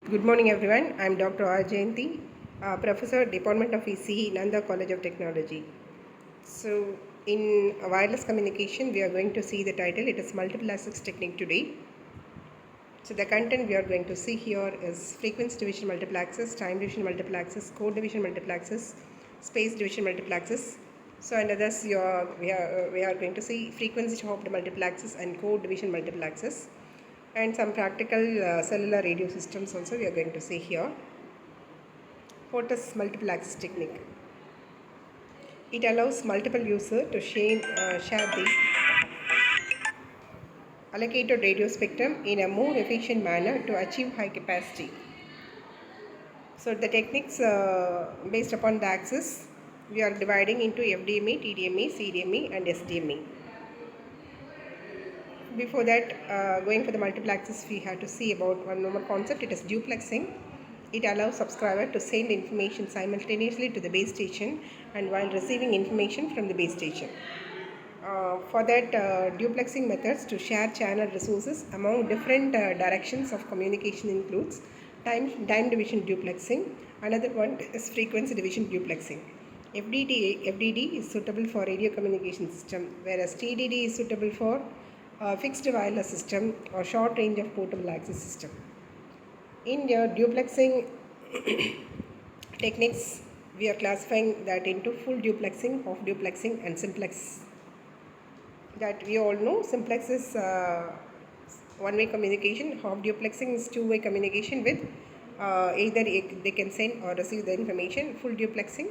Good morning, everyone. I'm Dr. R. Jayanti, Professor, Department of ECE, Nanda College of Technology. So, in wireless communication, we are going to see the title. It is Multiple Access Technique today. So, the content we are going to see here is frequency division multiple access, time division multiple access, code division multiple access, space division multiple access. So, and others, we are going to see frequency hopped multiple access and code division multiple access, and some practical cellular radio systems also we are going to see here. What is multiple access technique? It allows multiple users to share the allocated radio spectrum in a more efficient manner to achieve high capacity. So the techniques based upon the access, we are dividing into FDMA, TDMA, CDMA and SDMA. Before that, going for the multiple access, we have to see about one more concept. It is duplexing. It allows subscriber to send information simultaneously to the base station and while receiving information from the base station. For that, duplexing methods to share channel resources among different directions of communication includes time division duplexing. Another one is frequency division duplexing. FDD is suitable for radio communication system, whereas TDD is suitable for fixed wireless system or short range of portable access system. In your duplexing techniques, we are classifying that into full duplexing, half duplexing and simplex. That we all know, simplex is one-way communication, half duplexing is two-way communication with either they can send or receive the information. Full duplexing,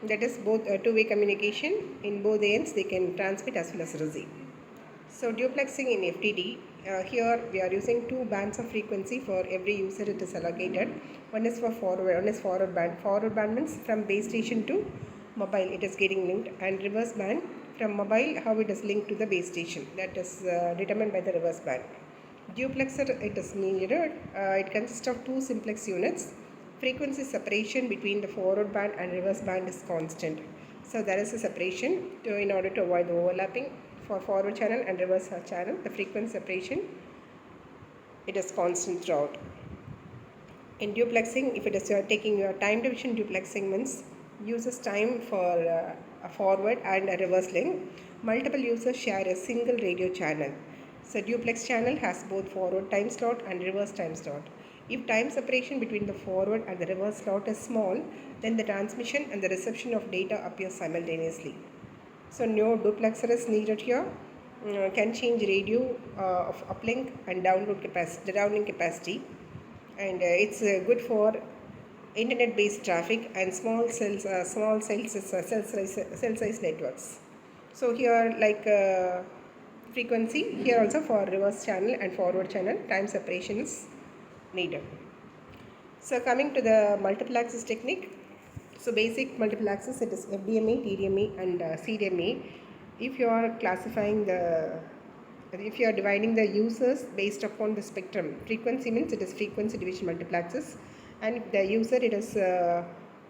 that is both two-way communication, in both ends they can transmit as well as receive. So duplexing in FDD, here we are using two bands of frequency for every user it is allocated. One is for forward, one is forward band. Forward band means from base station to mobile it is getting linked, and reverse band from mobile how it is linked to the base station, that is determined by the reverse band. Duplexer, it is needed. It consists of two simplex units. Frequency separation between the forward band and reverse band is constant. So there is a separation in order to avoid the overlapping. For forward channel and reverse channel, the frequency separation, it is constant throughout. In duplexing, if it is taking your time division duplexing means uses time for a forward and a reverse link. Multiple users share a single radio channel. So duplex channel has both forward time slot and reverse time slot. If time separation between the forward and the reverse slot is small, then the transmission and the reception of data appear simultaneously. So no duplexer is needed here. Can change radio of uplink and downlink capacity, and it's good for internet-based traffic and small cell size networks. So here, like frequency, here also for reverse channel and forward channel, time separation is needed. So coming to the multiple access technique. So basic multiple access, it is FDMA, TDMA and CDMA. If you are dividing the users based upon the spectrum, frequency means it is frequency division multiple access, and if the user it is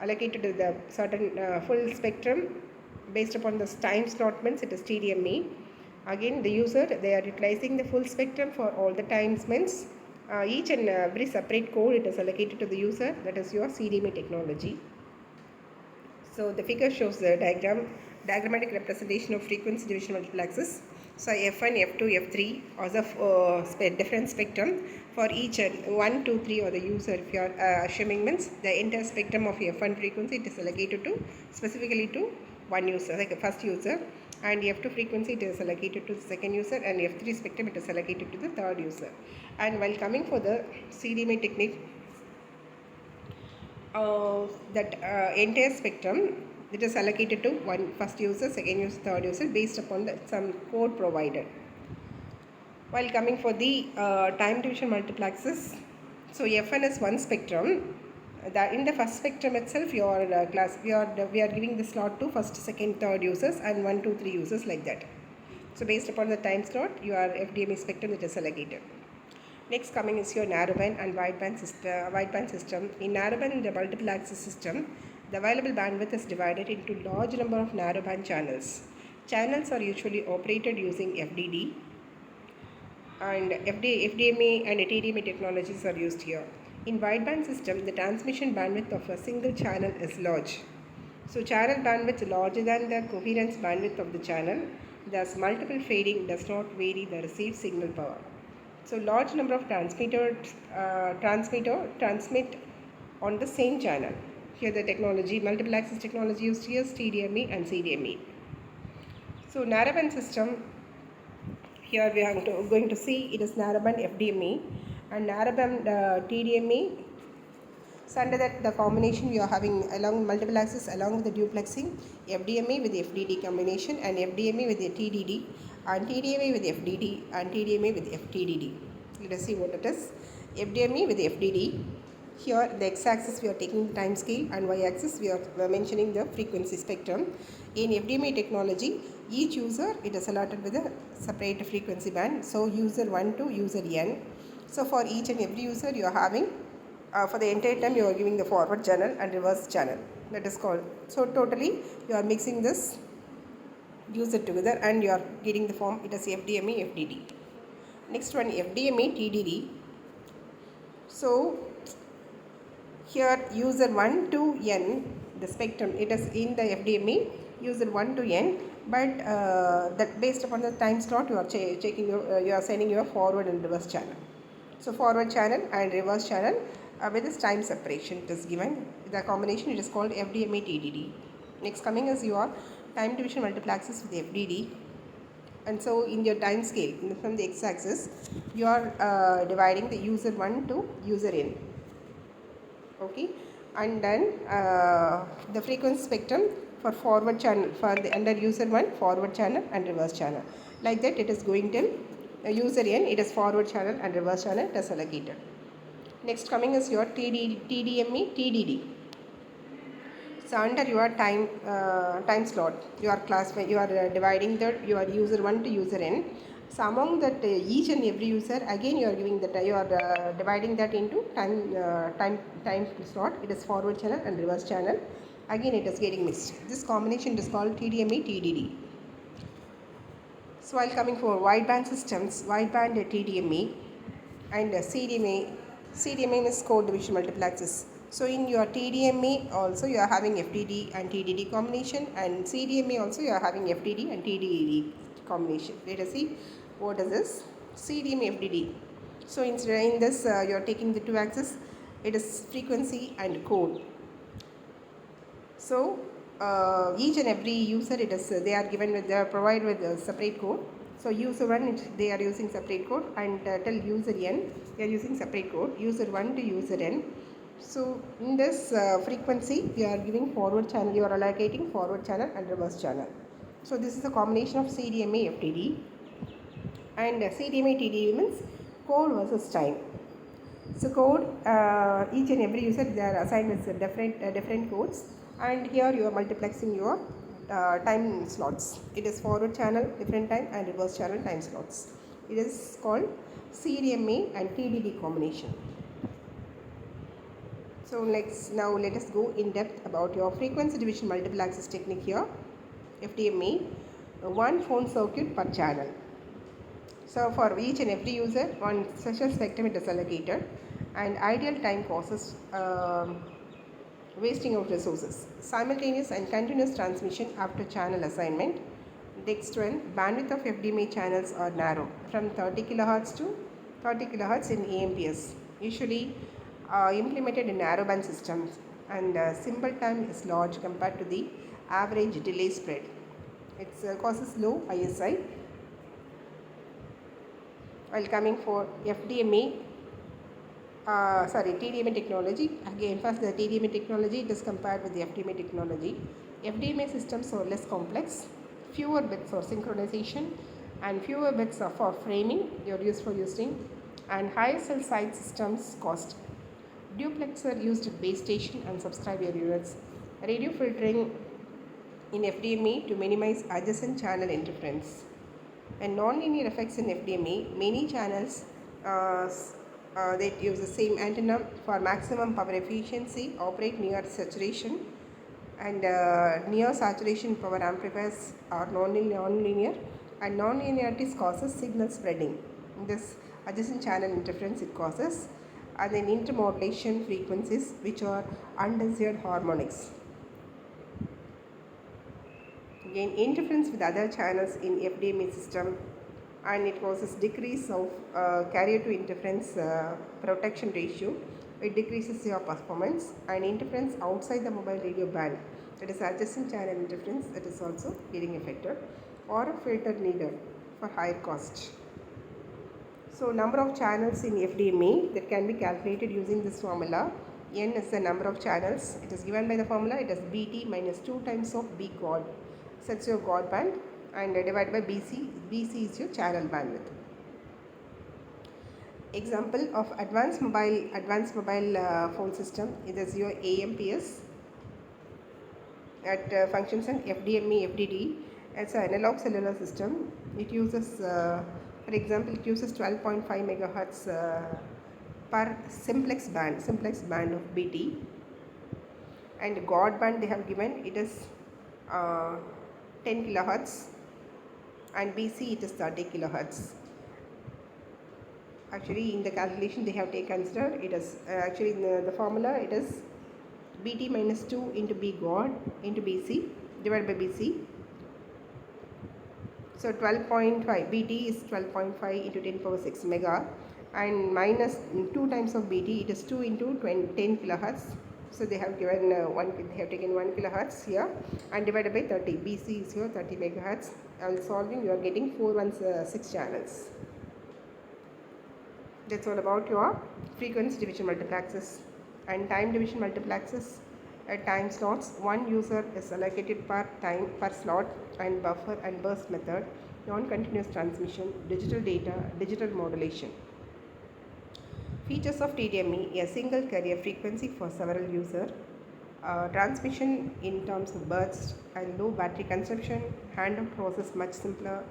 allocated to the certain full spectrum based upon the time slot means it is TDMA. Again, the user, they are utilizing the full spectrum for all the times means each and every separate code it is allocated to the user, that is your CDMA technology. So the figure shows the diagrammatic representation of frequency division multiple access. So F1, F2, F3 are the different spectrum for each 1, 2, 3 or the user. If you are assuming means the entire spectrum of F1 frequency it is allocated to specifically to one user, like the first user, and F2 frequency it is allocated to the second user, and F3 spectrum it is allocated to the third user. And while coming for the CDMA technique, that entire spectrum it is allocated to one first user, second user, third user based upon some code provided. While coming for the time division multiplexes, so F1 is one spectrum. That in the first spectrum itself, we are giving the slot to first, second, third users and 1, 2, 3 users like that. So based upon the time slot, your FDMA spectrum it is allocated. Next coming is your narrowband and wideband system. In narrowband, the multiple access system, the available bandwidth is divided into large number of narrowband channels. Channels are usually operated using FDD, and FDMA and TDMA technologies are used here. In wideband system, the transmission bandwidth of a single channel is large. So channel bandwidth is larger than the coherence bandwidth of the channel. Thus, multiple fading does not vary the received signal power. So large number of transmitter transmit on the same channel. Here the technology, multiple access technology used here is TDMA and CDMA. So narrowband system, here we are going to see it is narrowband FDMA and narrowband TDMA. So under that the combination we are having along multiple access along with the duplexing, FDMA with the FDD combination and FDMA with the TDD and TDMA with the FDD and TDMA with the FTDD. Let us see what it is. FDMA with the FDD. Here the x-axis we are taking the time scale and y-axis we are mentioning the frequency spectrum. In FDMA technology, each user it is allotted with a separate frequency band. So user 1 to user n. So for each and every user you are having for the entire time you are giving the forward channel and reverse channel, that is called. So totally you are mixing this user together and you are getting the form, it is FDMA FDD. Next one FDMA TDD. So here user 1 to n, the spectrum it is in the FDMA user 1 to n, but that based upon the time slot you are checking you are sending your forward and reverse channel. So forward channel and reverse channel with this time separation it is given. The combination it is called FDMA TDD. Next coming is your time division multiplexes with FDD. And so in your time scale from the x-axis you are dividing the user 1 to user n. Okay, and then the frequency spectrum for forward channel for the under user 1 forward channel and reverse channel. Like that it is going till user n, it is forward channel and reverse channel it is allocated. Next coming is your TDMA TDD. So under your time slot you are you are dividing the your user 1 to user n. So among that each and every user again you are giving that you are dividing that into time slot. It is forward channel and reverse channel. Again it is getting mixed. This combination is called TDMA TDD. So while coming for wideband systems, wideband TDMA and CDMA is code division multiplexes. So in your TDMA also you are having FDD and TDD combination, and CDMA also you are having FDD and TDD combination. Let us see what is this CDMA FDD. So in this you are taking the two axes, it is frequency and code. So each and every user it is they are given with they are provided with a separate code. So user 1 they are using separate code, and till user n they are using separate code, user 1 to user n. So in this frequency you are giving forward channel, you are allocating forward channel and reverse channel. So this is a combination of CDMA FDD, and CDMA TDD means code versus time. So code each and every user they are assigned with different codes, and here you are multiplexing your time slots. It is forward channel different time and reverse channel time slots. It is called CDMA and TDD combination. So now let us go in depth about your frequency division multiple access technique here. FDMA, one phone circuit per channel. So for each and every user one special spectrum it is allocated, and ideal time causes wasting of resources. Simultaneous and continuous transmission after channel assignment. Next one, bandwidth of FDMA channels are narrow from 30 kHz to 30 kHz in AMPS. Usually implemented in narrowband systems, and symbol time is large compared to the average delay spread. It causes low ISI. While coming for FDMA, TDMA technology, again first the TDMA technology it is compared with the FDMA technology. FDMA systems are less complex, fewer bits for synchronization and fewer bits for framing you're used for using, and higher cell size systems cost. Duplexer used at base station and subscriber units. Radio filtering in FDMA to minimize adjacent channel interference. And nonlinear effects in FDMA, many channels that use the same antenna for maximum power efficiency operate near saturation, and near saturation power amplifiers are nonlinear, and nonlinearity causes signal spreading. This adjacent channel interference it causes, and then intermodulation frequencies which are undesired harmonics. Again, interference with other channels in FDMA system, and it causes decrease of carrier to interference protection ratio. It decreases your performance, and interference outside the mobile radio band, that is adjacent channel interference, that is also getting affected, or a filter needed for higher cost. So number of channels in FDMA that can be calculated using this formula. N is the number of channels. It is given by the formula. It is BT minus 2 times of B chord. That's your chord band, and divided by BC. BC is your channel bandwidth. Example of advanced mobile phone system. It is your AMPS. It functions in FDMA, FDD. It's an analog cellular system. It uses, for example, it uses 12.5 megahertz per simplex band of BT. And chord band they have given, it is 10 kilohertz, and BC it is 30 kilohertz. Actually, in the calculation they have taken considered, it is actually in the formula it is BT minus 2 into B chord into BC divided by BC. So 12.5 BT is 12.5 into 10 power 6 mega, and minus 2 times of BT, it is 2 into 10 kilohertz. So they have given they have taken 1 kilohertz here, and divided by 30. BC is here 30 megahertz. And solving, you are getting 416 channels. That's all about your frequency division multiplexes and time division multiplexes. At time slots, one user is allocated per time per slot, and buffer and burst method, non-continuous transmission, digital data, digital modulation. Features of TDME: a single carrier frequency for several users, transmission in terms of burst and low battery consumption, handoff process much simpler,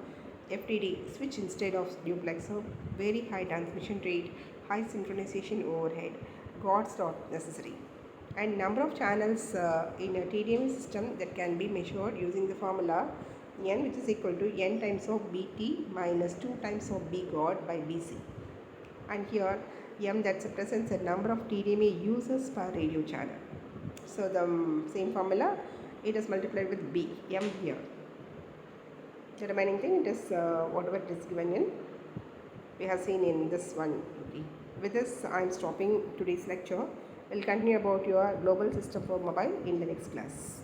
FTD switch instead of duplexer, very high transmission rate, high synchronization overhead, God's not necessary. And number of channels in a TDME system that can be measured using the formula N, which is equal to N times of BT minus 2 times of B chord by BC. And here M, that represents the number of TDMA users per radio channel. So the same formula, it is multiplied with B, M here. The remaining thing, it is whatever it is given in, we have seen in this one. Okay. With this, I am stopping today's lecture. We'll continue about your global system for mobile in the next class.